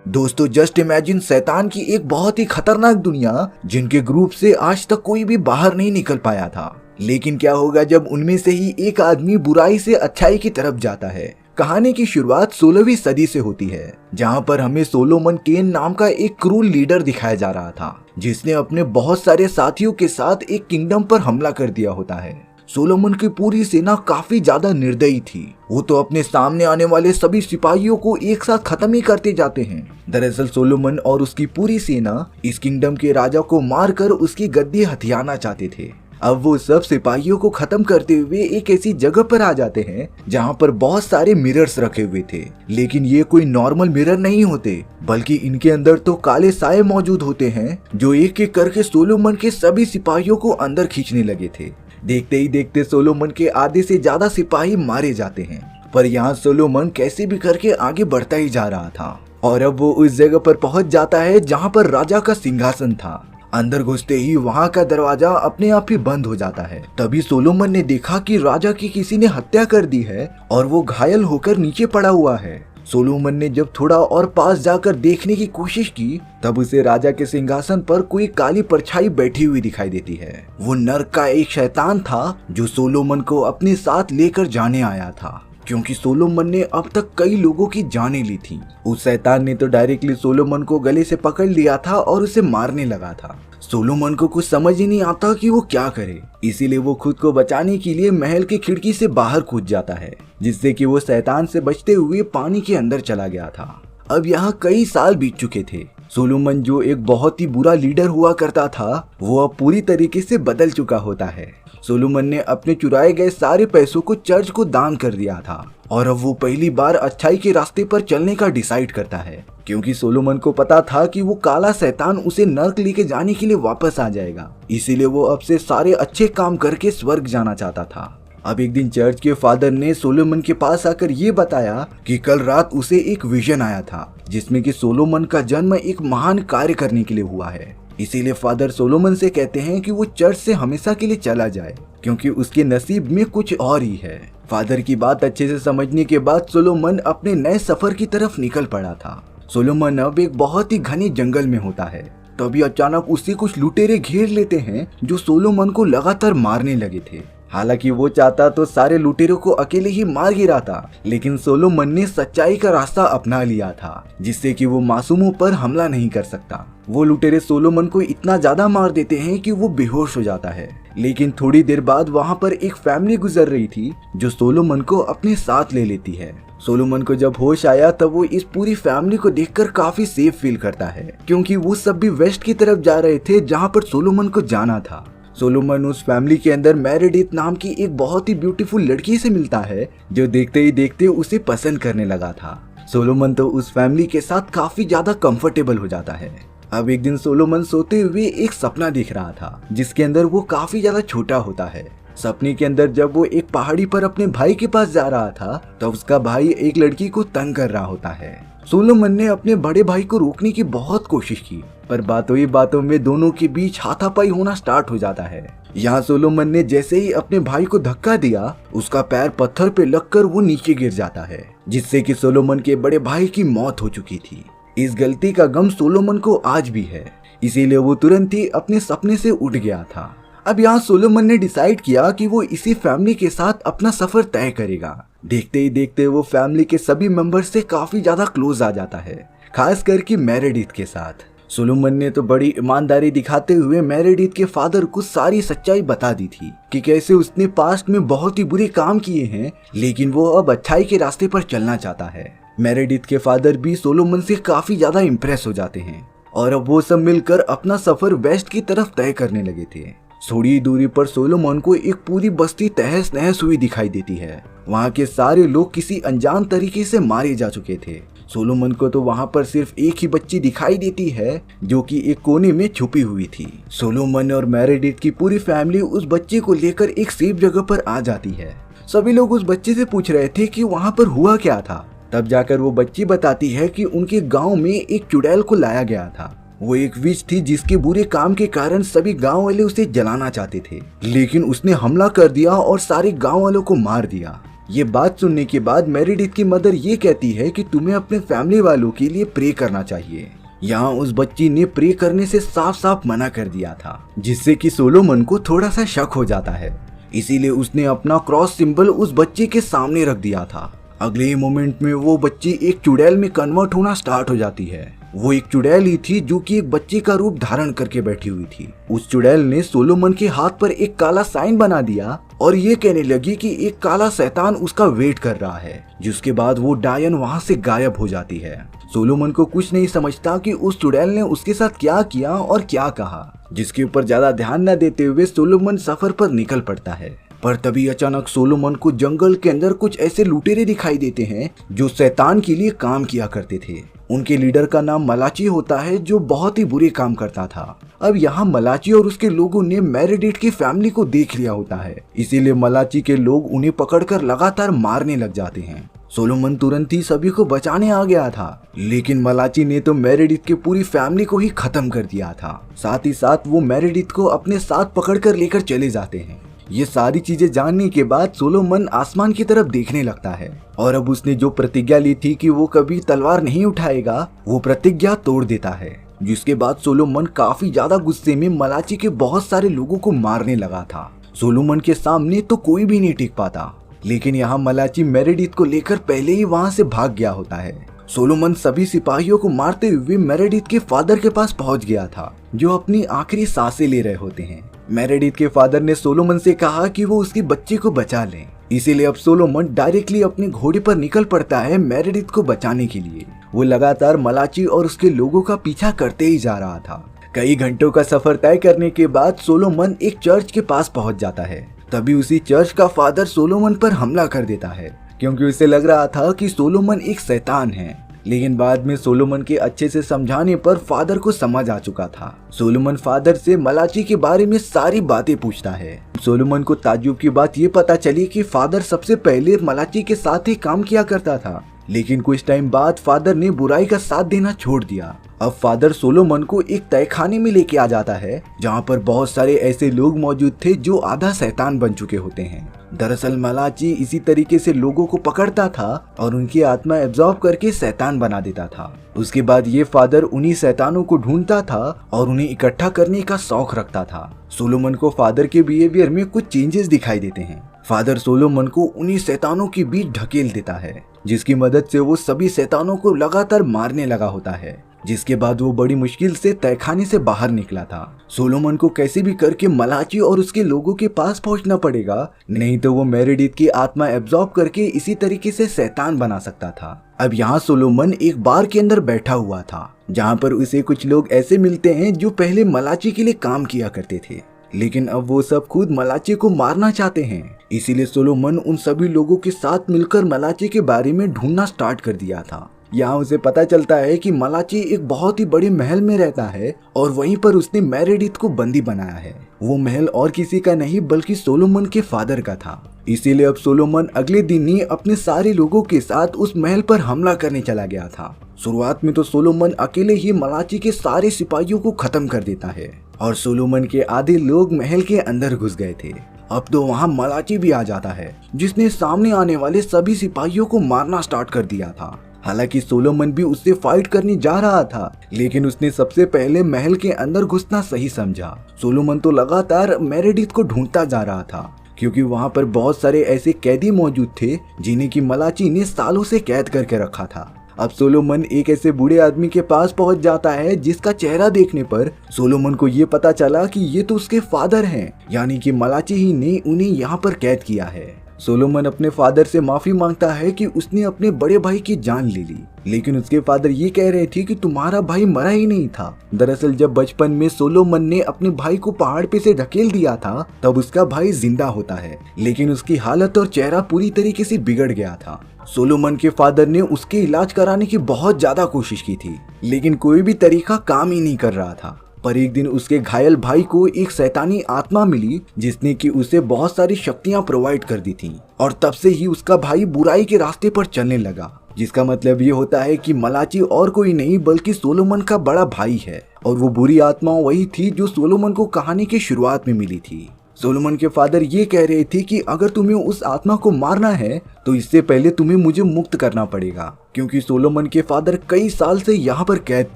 दोस्तों just imagine शैतान की एक बहुत ही खतरनाक दुनिया जिनके ग्रुप से आज तक कोई भी बाहर नहीं निकल पाया था। लेकिन क्या होगा जब उनमें से ही एक आदमी बुराई से अच्छाई की तरफ जाता है। कहानी की शुरुआत 16वीं सदी से होती है, जहां पर हमें सोलोमन केन नाम का एक क्रूर लीडर दिखाया जा रहा था, जिसने अपने बहुत सारे साथियों के साथ एक किंगडम पर हमला कर दिया होता है। सोलोमन की पूरी सेना काफी ज्यादा निर्दयी थी। वो तो अपने सामने आने वाले सभी सिपाहियों को एक साथ खत्म ही करते जाते हैं। दरअसल सोलोमन और उसकी पूरी सेना इस किंगडम के राजा को मारकर उसकी गद्दी हथियाना चाहते थे। अब वो सब सिपाहियों को खत्म करते हुए एक ऐसी जगह पर आ जाते हैं जहां पर बहुत सारे मिरर्स रखे हुए थे। लेकिन ये कोई नॉर्मल मिरर नहीं होते, बल्कि इनके अंदर तो काले साए मौजूद होते हैं जो एक एक करके सोलोमन के सभी सिपाहियों को अंदर खींचने लगे थे। देखते ही देखते सोलोमन के आधे से ज्यादा सिपाही मारे जाते हैं, पर यहाँ सोलोमन कैसे भी करके आगे बढ़ता ही जा रहा था और अब वो उस जगह पर पहुंच जाता है जहाँ पर राजा का सिंहासन था। अंदर घुसते ही वहाँ का दरवाजा अपने आप ही बंद हो जाता है। तभी सोलोमन ने देखा कि राजा की किसी ने हत्या कर दी है और वो घायल होकर नीचे पड़ा हुआ है। सोलोमन ने जब थोड़ा और पास जाकर देखने की कोशिश की, तब उसे राजा के सिंहासन पर कोई काली परछाई बैठी हुई दिखाई देती है। वो नर्क का एक शैतान था जो सोलोमन को अपने साथ लेकर जाने आया था, क्योंकि सोलोमन ने अब तक कई लोगों की जानें ली थी। उस शैतान ने तो डायरेक्टली सोलोमन को गले से पकड़ लिया था और उसे मारने लगा था। सोलोमन को कुछ समझ ही नहीं आता कि वो क्या करे, इसीलिए वो खुद को बचाने के लिए महल की खिड़की से बाहर कूद जाता है, जिससे कि वो शैतान से बचते हुए पानी के अंदर चला गया था। अब यहाँ कई साल बीत चुके थे। सोलोमन जो एक बहुत ही बुरा लीडर हुआ करता था, वो अब पूरी तरीके से बदल चुका होता है। सोलोमन ने अपने चुराए गए सारे पैसों को चर्च को दान कर दिया था और अब वो पहली बार अच्छाई के रास्ते पर चलने का डिसाइड करता है, क्योंकि सोलोमन को पता था कि वो काला शैतान उसे नर्क लेके जाने के लिए वापस आ जाएगा। इसीलिए वो अब से सारे अच्छे काम करके स्वर्ग जाना चाहता था। अब एक दिन चर्च के फादर ने सोलोमन के पास आकर ये बताया कि कल रात उसे एक विजन आया था, जिसमें कि सोलोमन का जन्म एक महान कार्य करने के लिए हुआ है। इसीलिए फादर सोलोमन से कहते हैं कि वो चर्च से हमेशा के लिए चला जाए, क्योंकि उसके नसीब में कुछ और ही है। फादर की बात अच्छे से समझने के बाद सोलोमन अपने नए सफर की तरफ निकल पड़ा था। सोलोमन अब एक बहुत ही घने जंगल में होता है। तभी अचानक उसे कुछ लुटेरे घेर लेते हैं जो सोलोमन को लगातार मारने लगे थे। हालांकि वो चाहता तो सारे लुटेरों को अकेले ही मार गिरा था, लेकिन सोलोमन ने सच्चाई का रास्ता अपना लिया था, जिससे कि वो मासूमों पर हमला नहीं कर सकता। वो लुटेरे सोलोमन को इतना ज्यादा मार देते हैं कि वो बेहोश हो जाता है। लेकिन थोड़ी देर बाद वहाँ पर एक फैमिली गुजर रही थी जो सोलोमन को अपने साथ ले लेती है। सोलोमन को जब होश आया तब वो इस पूरी फैमिली को देखकर काफी सेफ फील करता है, क्योंकि वो सब भी वेस्ट की तरफ जा रहे थे जहाँ पर सोलोमन को जाना था। सोलोमन उस फैमिली के अंदर मेरेडिथ नाम की एक बहुत ही ब्यूटीफुल लड़की से मिलता है, जो देखते ही देखते उसे पसंद करने लगा था। सोलोमन तो उस फैमिली के साथ काफी ज्यादा कंफर्टेबल हो जाता है। अब एक दिन सोलोमन सोते हुए एक सपना देख रहा था, जिसके अंदर वो काफी ज्यादा छोटा होता है। सपने के अंदर जब वो एक पहाड़ी पर अपने भाई के पास जा रहा था, तब उसका भाई एक लड़की को तंग कर रहा होता है। सोलोमन ने अपने बड़े भाई को रोकने की बहुत कोशिश की, पर बातों ही बातों में दोनों के बीच हाथापाई होना स्टार्ट हो जाता है। यहाँ सोलोमन ने जैसे ही अपने भाई को धक्का दिया, उसका पैर पत्थर पे लगकर वो नीचे गिर जाता है, जिससे कि सोलोमन के बड़े भाई की मौत हो चुकी थी। इस गलती का गम सोलोमन को आज भी है, इसीलिए वो तुरंत ही अपने सपने से उठ गया था। अब यहाँ सोलोमन ने डिसाइड किया कि वो इसी फैमिली के साथ अपना सफर तय करेगा। देखते ही देखते वो फैमिली के सभी मेंबर्स से काफी ज्यादा क्लोज आ जाता है, खास करके मेरेडिथ के साथ। सोलोमन ने तो बड़ी ईमानदारी दिखाते हुए मेरेडिथ के फादर को सारी सच्चाई बता दी थी कि कैसे उसने पास्ट में बहुत ही बुरे काम किए हैं, लेकिन वो अब अच्छाई के रास्ते पर चलना चाहता है। मेरेडिथ के फादर भी सोलोमन से काफी ज्यादा इम्प्रेस हो जाते हैं और अब वो सब मिलकर अपना सफर वेस्ट की तरफ तय करने लगे थे। थोड़ी दूरी पर सोलोमन को एक पूरी बस्ती तहस नहस हुई दिखाई देती है। वहाँ के सारे लोग किसी अनजान तरीके से मारे जा चुके थे। सोलोमन को तो वहाँ पर सिर्फ एक ही बच्ची दिखाई देती है, जो कि एक कोने में छुपी हुई थी। सोलोमन और मेरेडिथ की पूरी फैमिली उस बच्चे को लेकर एक सेफ जगह पर आ जाती है। सभी लोग उस बच्चे से पूछ रहे थे कि वहाँ पर हुआ क्या था। तब जाकर वो बच्ची बताती है कि उनके गाँव में एक चुड़ैल को लाया गया था। वो एक विच थी जिसके बुरे काम के कारण सभी गांव वाले उसे जलाना चाहते थे, लेकिन उसने हमला कर दिया और सारे गांव वालों को मार दिया। ये बात सुनने के बाद मेरिडिथ की मदर ये कहती है कि तुम्हें अपने फैमिली वालों के लिए प्रे करना चाहिए। यहाँ उस बच्ची ने प्रे करने से साफ साफ मना कर दिया था, जिससे कि सोलोमन को थोड़ा सा शक हो जाता है। इसीलिए उसने अपना क्रॉस सिंबल उस बच्चे के सामने रख दिया था। अगले ही मोमेंट में वो बच्ची एक चुड़ैल में कन्वर्ट होना स्टार्ट हो जाती है। वो एक चुड़ैल ही थी जो कि एक बच्चे का रूप धारण करके बैठी हुई थी। उस चुड़ैल ने सोलोमन के हाथ पर एक काला साइन बना दिया और ये कहने लगी कि एक काला शैतान उसका वेट कर रहा है। जिसके बाद वो डायन वहाँ से गायब हो जाती है। सोलोमन को कुछ नहीं समझता कि उस चुड़ैल ने उसके साथ क्या किया और क्या कहा, जिसके ऊपर ज्यादा ध्यान न देते हुए सोलोमन सफर पर निकल पड़ता है। पर तभी अचानक सोलोमन को जंगल के अंदर कुछ ऐसे लुटेरे दिखाई देते हैं जो शैतान के लिए काम किया करते थे। उनके लीडर का नाम मलाची होता है, जो बहुत ही बुरे काम करता था। अब यहाँ मलाची और उसके लोगों ने मेरिडिथ की फैमिली को देख लिया होता है, इसीलिए मलाची के लोग उन्हें पकड़कर लगातार मारने लग जाते हैं। सोलोमन तुरंत ही सभी को बचाने आ गया था, लेकिन मलाची ने तो मेरिडिथ की पूरी फैमिली को ही खत्म कर दिया था। साथ ही साथ वो मेरिडिथ को अपने साथ पकड़कर लेकर चले जाते हैं। ये सारी चीजें जानने के बाद सोलोमन आसमान की तरफ देखने लगता है और अब उसने जो प्रतिज्ञा ली थी कि वो कभी तलवार नहीं उठाएगा, वो प्रतिज्ञा तोड़ देता है। जिसके बाद सोलोमन काफी ज्यादा गुस्से में मलाची के बहुत सारे लोगों को मारने लगा था। सोलोमन के सामने तो कोई भी नहीं टिक पाता, लेकिन यहाँ मलाची मेरिडिथ को लेकर पहले ही वहाँ से भाग गया होता है। सोलोमन सभी सिपाहियों को मारते हुए मेरिडिथ के फादर के पास पहुंच गया था, जो अपनी आखिरी सांसें ले रहे होते हैं। मेरिडिथ के फादर ने सोलोमन से कहा कि वो उसके बच्चे को बचा ले, इसीलिए अब सोलोमन डायरेक्टली अपने घोड़े पर निकल पड़ता है मेरिडिथ को बचाने के लिए। वो लगातार मलाची और उसके लोगों का पीछा करते ही जा रहा था। कई घंटों का सफर तय करने के बाद सोलोमन एक चर्च के पास पहुंच जाता है। तभी उसी चर्च का फादर सोलोमन पर हमला कर देता है, क्योंकि उसे लग रहा था कि सोलोमन एक शैतान है। लेकिन बाद में सोलोमन के अच्छे से समझाने पर फादर को समझ आ चुका था। सोलोमन फादर से मलाची के बारे में सारी बातें पूछता है। सोलोमन को ताज्जुब की बात ये पता चली कि फादर सबसे पहले मलाची के साथ ही काम किया करता था, लेकिन कुछ टाइम बाद फादर ने बुराई का साथ देना छोड़ दिया। अब फादर सोलोमन को एक तहखाने में लेके आ जाता है, जहाँ पर बहुत सारे ऐसे लोग मौजूद थे जो आधा शैतान बन चुके होते हैं। दरअसल मलाची इसी तरीके से लोगों को पकड़ता था और उनकी आत्मा एब्जॉर्ब करके शैतान बना देता था। उसके बाद ये फादर उन्हीं शैतानों को ढूंढता था और उन्हें इकट्ठा करने का शौक रखता था। सोलोमन को फादर के बिहेवियर में कुछ चेंजेस दिखाई देते हैं। फादर सोलोमन को उन्हीं शैतानों के बीच ढकेल देता है, जिसकी मदद से वो सभी शैतानों को लगातार मारने लगा होता है। जिसके बाद वो बड़ी मुश्किल से तहखाने से बाहर निकला था। सोलोमन को कैसे भी करके मलाची और उसके लोगों के पास पहुंचना पड़ेगा, नहीं तो वो मेरिडिथ की आत्मा एब्जॉर्ब करके इसी तरीके से शैतान बना सकता था। अब यहाँ सोलोमन एक बार के अंदर बैठा हुआ था, जहाँ पर उसे कुछ लोग ऐसे मिलते हैं जो पहले मलाची के लिए काम किया करते थे, लेकिन अब वो सब खुद मलाची को मारना चाहते हैं। इसीलिए सोलोमन उन सभी लोगों के साथ मिलकर मलाची के बारे में ढूंढना स्टार्ट कर दिया था। यहाँ उसे पता चलता है कि मलाची एक बहुत ही बड़े महल में रहता है और वहीं पर उसने मेरिडिथ को बंदी बनाया है। वो महल और किसी का नहीं बल्कि सोलोमन के फादर का था। इसीलिए अब सोलोमन अगले दिन ही अपने सारे लोगों के साथ उस महल पर हमला करने चला गया था। शुरुआत में तो सोलोमन अकेले ही मलाची के सारे सिपाहियों को खत्म कर देता है और सोलोमन के आधे लोग महल के अंदर घुस गए थे। अब तो वहाँ मलाची भी आ जाता है, जिसने सामने आने वाले सभी सिपाहियों को मारना स्टार्ट कर दिया था। हालांकि सोलोमन भी उससे फाइट करने जा रहा था, लेकिन उसने सबसे पहले महल के अंदर घुसना सही समझा। सोलोमन तो लगातार मेरिडिथ को ढूंढता जा रहा था, क्योंकि वहाँ पर बहुत सारे ऐसे कैदी मौजूद थे जिन्हें की मलाची ने सालों से कैद करके रखा था। अब सोलोमन एक ऐसे बूढ़े आदमी के पास पहुंच जाता है, जिसका चेहरा देखने पर सोलोमन को ये पता चला कि ये तो उसके फादर हैं, यानी कि मलाची ही ने उन्हें यहाँ पर कैद किया है। सोलोमन अपने फादर से माफी मांगता है कि उसने अपने बड़े भाई की जान ले ली, लेकिन उसके फादर ये कह रहे थे कि तुम्हारा भाई मरा ही नहीं था। दरअसल जब बचपन में सोलोमन ने अपने भाई को पहाड़ पे से ढकेल दिया था, तब उसका भाई जिंदा होता है, लेकिन उसकी हालत और चेहरा पूरी तरीके से बिगड़ गया था। सोलोमन के फादर ने उसके इलाज कराने की बहुत ज्यादा कोशिश की थी, लेकिन कोई भी तरीका काम ही नहीं कर रहा था। पर एक दिन उसके घायल भाई को एक शैतानी आत्मा मिली, जिसने कि उसे बहुत सारी शक्तियां प्रोवाइड कर दी थी, और तब से ही उसका भाई बुराई के रास्ते पर चलने लगा। जिसका मतलब ये होता है कि मलाची और कोई नहीं बल्कि सोलोमन का बड़ा भाई है, और वो बुरी आत्मा वही थी जो सोलोमन को कहानी की शुरुआत में मिली थी। सोलोमन के फादर ये कह रहे थे कि अगर तुम्हें उस आत्मा को मारना है तो इससे पहले तुम्हें मुझे मुक्त करना पड़ेगा, क्योंकि सोलोमन के फादर कई साल से यहाँ पर कैद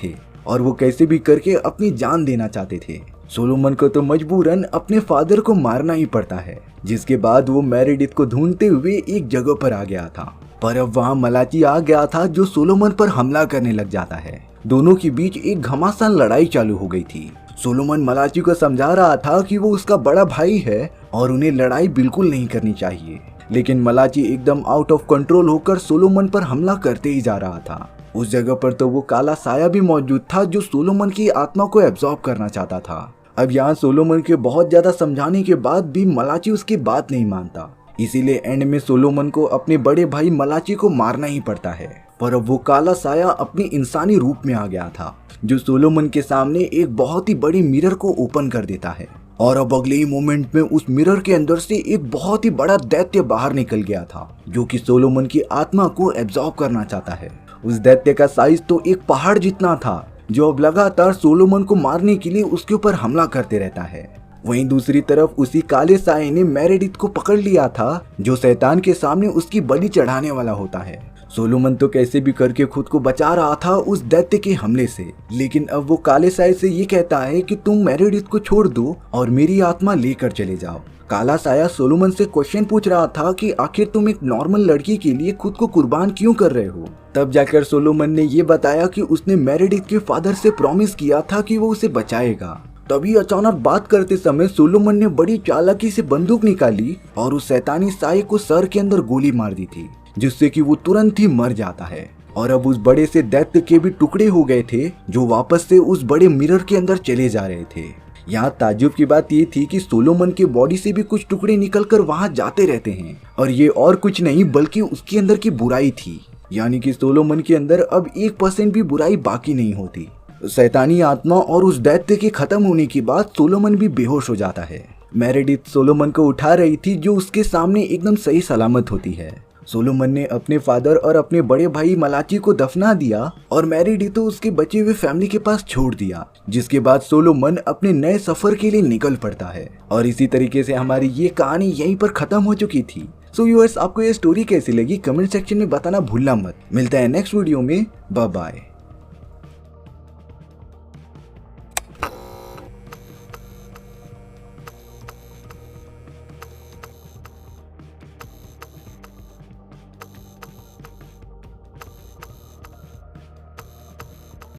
थे और वो कैसे भी करके अपनी जान देना चाहते थे। सोलोमन को तो मजबूरन अपने फादर को मारना ही पड़ता है, जिसके बाद वो मेरेडिथ को ढूंढते हुए एक जगह पर आ गया था। पर अब वहाँ मलाची आ गया था जो सोलोमन पर हमला करने लग जाता है। दोनों के बीच एक घमासान लड़ाई चालू हो गई थी। सोलोमन मलाची को समझा रहा था कि वो उसका बड़ा भाई है और उन्हें लड़ाई बिल्कुल नहीं करनी चाहिए, लेकिन मलाची एकदम आउट ऑफ कंट्रोल होकर सोलोमन पर हमला करते ही जा रहा था। उस जगह पर तो वो काला साया भी मौजूद था जो सोलोमन की आत्मा को एब्जॉर्ब करना चाहता था। अब यहाँ सोलोमन के बहुत ज्यादा समझाने के बाद भी मलाची उसकी बात नहीं मानता, इसीलिए एंड में सोलोमन को अपने बड़े भाई मलाची को मारना ही पड़ता है। पर अब वो काला साया अपने इंसानी रूप में आ गया था, जो सोलोमन के सामने एक बहुत ही बड़ी मिरर को ओपन कर देता है। और अब अगले ही मोमेंट में उस मिरर के अंदर से एक बहुत ही बड़ा दैत्य बाहर निकल गया था, जो कि सोलोमन की आत्मा को एब्जॉर्ब करना चाहता है। उस दैत्य का साइज तो एक पहाड़ जितना था, जो अब लगातार सोलोमन को मारने के लिए उसके ऊपर हमला करते रहता है। वहीं दूसरी तरफ उसी काले साये ने मेरेडिथ को पकड़ लिया था, जो शैतान के सामने उसकी बलि चढ़ाने वाला होता है। सोलोमन तो कैसे भी करके खुद को बचा रहा था उस दैत्य के हमले से, लेकिन अब वो काले साये से ये कहता है कि तुम मेरेडिथ को छोड़ दो और मेरी आत्मा लेकर चले जाओ। काला साया सोलोमन से क्वेश्चन पूछ रहा था कि आखिर तुम एक नॉर्मल लड़की के लिए खुद को कुर्बान क्यों कर रहे हो। तब जाकर सोलोमन ने ये बताया कि उसने मेरेडिथ के फादर से प्रॉमिस किया था कि वो उसे बचाएगा। तभी अचानक बात करते समय सोलोमन ने बड़ी चालाकी से बंदूक निकाली और उस शैतानी साये को सर के अंदर गोली मार दी थी, जिससे कि वो तुरंत ही मर जाता है। और अब उस बड़े से दैत्य के भी टुकड़े हो गए थे, जो वापस से उस बड़े मिरर के अंदर चले जा रहे थे। यहाँ ताज्जुब की बात ये थी कि सोलोमन के बॉडी से भी कुछ टुकड़े निकलकर वहाँ जाते रहते हैं, और ये और कुछ नहीं बल्कि उसके अंदर की बुराई थी। यानी कि सोलोमन के अंदर अब 1% भी बुराई बाकी नहीं होती। शैतानी आत्मा और उस दैत्य के खत्म होने के बाद सोलोमन भी बेहोश हो जाता है। मेरेडिथ सोलोमन को उठा रही थी, जो उसके सामने एकदम सही सलामत होती है। सोलोमन ने अपने फादर और अपने बड़े भाई मलाची को दफना दिया और मेरेडिथ तो उसके बचे हुए फैमिली के पास छोड़ दिया, जिसके बाद सोलोमन अपने नए सफर के लिए निकल पड़ता है। और इसी तरीके से हमारी ये कहानी यहीं पर खत्म हो चुकी थी। सो व्यूअर्स, आपको ये स्टोरी कैसी लगी कमेंट सेक्शन में बताना भूलना मत। मिलता है नेक्स्ट वीडियो में। Bye bye.